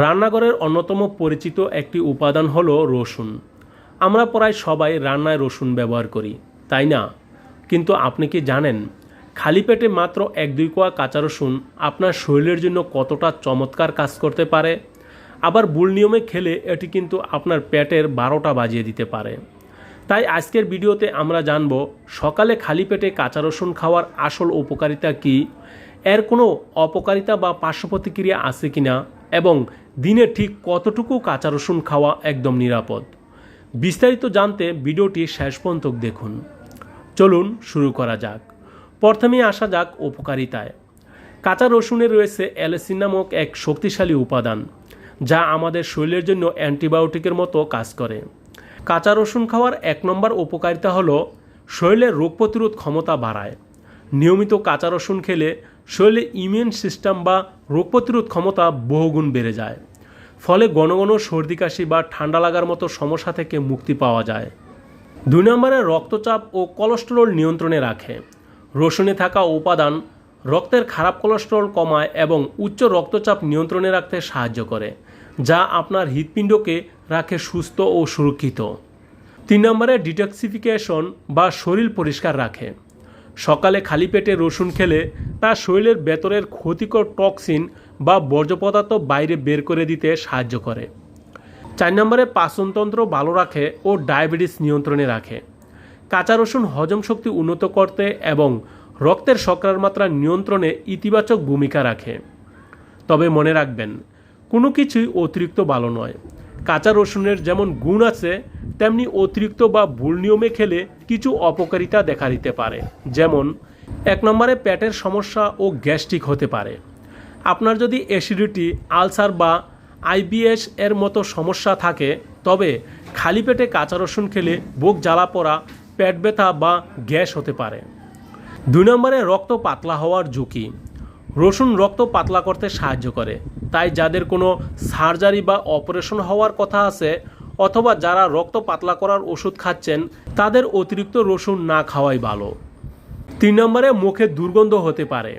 রান্নাঘরের অন্যতম পরিচিত একটি উপাদান হলো রসুন। আমরা প্রায় সবাই রান্নায় রসুন ব্যবহার করি, তাই না? কিন্তু আপনি কি জানেন খালি পেটে মাত্র 1-2 কোয়া কাঁচা রসুন আপনার শরীরের জন্য কতটা চমৎকার কাজ করতে পারে? আবার ভুল নিয়মে খেলে এটি কিন্তু আপনার পেটের 12টা বাজিয়ে দিতে পারে। তাই আজকের ভিডিওতে আমরা জানব সকালে খালি পেটে কাঁচা রসুন খাওয়ার আসল উপকারিতা কী, এর কোনো অপকারিতা বা পার্শ্ব প্রতিক্রিয়া আছে কিনা, এবং দিনে ঠিক কতটুকু কাঁচা রসুন খাওয়া একদম নিরাপদ। বিস্তারিত জানতে ভিডিওটি শেষ পর্যন্ত দেখুন। চলুন শুরু করা যাক। প্রথমেই আসা যাক উপকারিতায়। কাঁচা রসুনে রয়েছে অ্যালিসিন নামক এক শক্তিশালী উপাদান, যা আমাদের শরীরের জন্য অ্যান্টিবায়োটিকের মতো কাজ করে। কাঁচা রসুন খাওয়ার 1 নম্বর উপকারিতা হলো শরীরের রোগ প্রতিরোধ ক্ষমতা বাড়ায়। নিয়মিত কাঁচা রসুন খেলে শরীরে ইমিউন সিস্টেম বা রোগ প্রতিরোধ ক্ষমতা বহুগুণ বেড়ে যায়। ফলে ঘন ঘন সর্দি কাশি বা ঠান্ডা লাগার মতো সমস্যা থেকে মুক্তি পাওয়া যায়। 2 নম্বরে রক্তচাপ ও কোলেস্টেরল নিয়ন্ত্রণে রাখে। রসুনে থাকা উপাদান রক্তের খারাপ কোলেস্টেরল কমায় এবং উচ্চ রক্তচাপ নিয়ন্ত্রণে রাখতে সাহায্য করে, যা আপনার হৃৎপিণ্ডকে রাখে সুস্থ ও সুরক্ষিত। 3 নম্বরে ডিটক্সিফিকেশন বা শরীর পরিষ্কার রাখে। সকালে খালি পেটে রসুন খেলে তা শরীরের ভেতরের ক্ষতিকর টক্সিন বা বর্জ্য পদার্থ বাইরে বের করে দিতে সাহায্য করে। 4 নম্বরে পাচনতন্ত্র ভালো রাখে ও ডায়াবেটিস নিয়ন্ত্রণে রাখে। কাঁচা রসুন হজম শক্তি উন্নত করতে এবং রক্তের শর্করার মাত্রা নিয়ন্ত্রণে ইতিবাচক ভূমিকা রাখে। তবে মনে রাখবেন, কোনো কিছুই অতিরিক্ত ভালো নয়। কাঁচা রসুনের যেমন গুণ আছে, তেমনি অতিরিক্ত বা ভুল নিয়মে খেলে কিছু অপকারিতা দেখা দিতে পারে। যেমন 1 নম্বরে পেটের সমস্যা ও গ্যাস্ট্রিক হতে পারে। আপনার যদি অ্যাসিডিটি, আলসার বা আইবিএস এর মতো সমস্যা থাকে, তবে খালি পেটে কাঁচা রসুন খেলে বুক জ্বালা পোড়া, পেট ব্যথা বা গ্যাস হতে পারে। 2 নম্বরে রক্ত পাতলা হওয়ার ঝুঁকি। রসুন রক্ত পাতলা করতে সাহায্য করে। তাই যাদের কোনো সার্জারি বা অপারেশন হওয়ার কথা আছে, অথবা যারা রক্ত পাতলা করার ওষুধ খাচ্ছেন, তাদের অতিরিক্ত রসুন না খাওয়াই ভালো। 3 নম্বরে মুখে দুর্গন্ধ হতে পারে।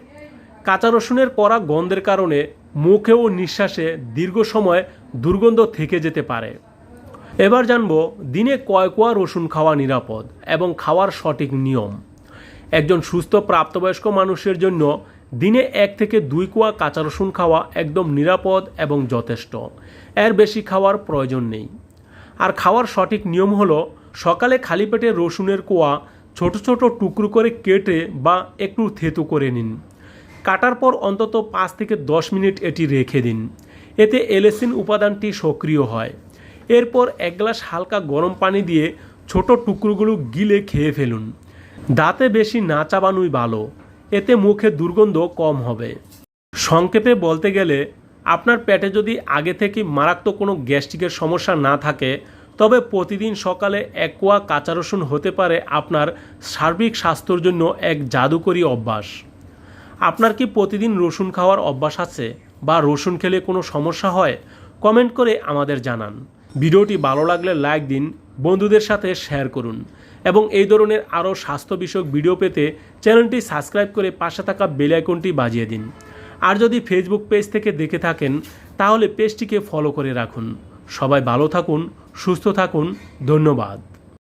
কাঁচা রসুনের কড়া গন্ধের কারণে মুখে ও নিঃশ্বাসে দীর্ঘ সময় দুর্গন্ধ থেকে যেতে পারে। এবার জানবো দিনে কয় কোয়া রসুন খাওয়া নিরাপদ এবং খাওয়ার সঠিক নিয়ম। একজন সুস্থ প্রাপ্তবয়স্ক মানুষের জন্য দিনে 1 থেকে 2 কোয়া কাঁচা রসুন খাওয়া একদম নিরাপদ এবং যথেষ্ট। এর বেশি খাওয়ার প্রয়োজন নেই। আর খাওয়ার সঠিক নিয়ম হলো সকালে খালি পেটে রসুনের কোয়া ছোট ছোট টুকরো করে কেটে বা একটু থেতু করে নিন। কাটার পর অন্তত 5 থেকে 10 মিনিট এটি রেখে দিন। এতে অ্যালিসিন উপাদানটি সক্রিয় হয়। এরপর 1 গ্লাস হালকা গরম পানি দিয়ে ছোট টুকরোগুলো গিলে খেয়ে ফেলুন। দাঁতে বেশি না চাবানোই ভালো, এতে মুখে দুর্গন্ধ কম হবে। সংক্ষেপে বলতে গেলে, আপনার পেটে যদি আগে থেকে মারাত্মক কোনো গ্যাস্ট্রিকের সমস্যা না থাকে, তবে প্রতিদিন সকালে 1 কোয়া কাঁচা রসুন হতে পারে আপনার সার্বিক স্বাস্থ্যের জন্য এক জাদুকরী অভ্যাস। আপনার কি প্রতিদিন রসুন খাওয়ার অভ্যাস আছে, বা রসুন খেলে কোনো সমস্যা হয়? কমেন্ট করে আমাদের জানান। ভিডিওটি ভালো লাগলে লাইক দিন, বন্ধুদের সাথে শেয়ার করুন এবং এই ধরনের আরও স্বাস্থ্য বিষয়ক ভিডিও পেতে চ্যানেলটি সাবস্ক্রাইব করে পাশে থাকা বেল আইকনটি বাজিয়ে দিন। আর যদি ফেসবুক পেজ থেকে দেখে থাকেন, তাহলে পেজটিকে ফলো করে রাখুন। সবাই ভালো থাকুন, সুস্থ থাকুন। ধন্যবাদ।